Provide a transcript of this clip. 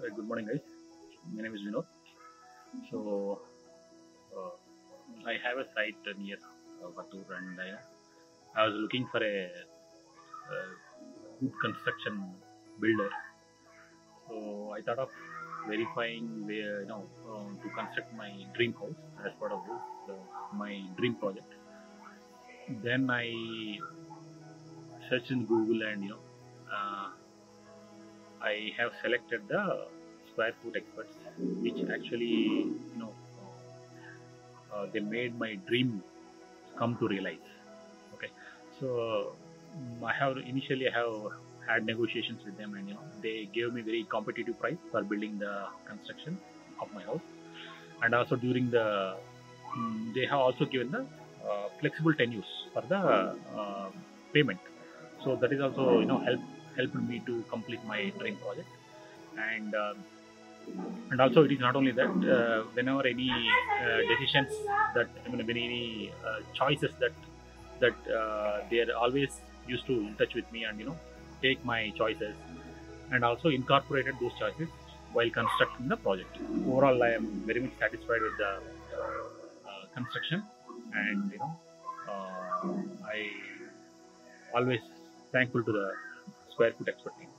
Good morning, guys. My name is Vinod. So, uh, I have a site near Vattur, and I was looking for a good construction builder. So, I thought of verifying where to construct my dream house as part of this my dream project. Then I searched in Google, and I have selected the SqftExpert, which actually they made my dream come to realize. Okay, so I have had negotiations with them, and they gave me very competitive price for building the construction of my house, and also during the they have also given the flexible tenures for the payment. So that is also helped me to complete my dream project, and also it is not only that whenever any decisions that when any choices that they are always used to in touch with me, and take my choices and also incorporated those choices while constructing the project. Overall, I am very much satisfied with the construction, and I always thankful to the SqftExpert team.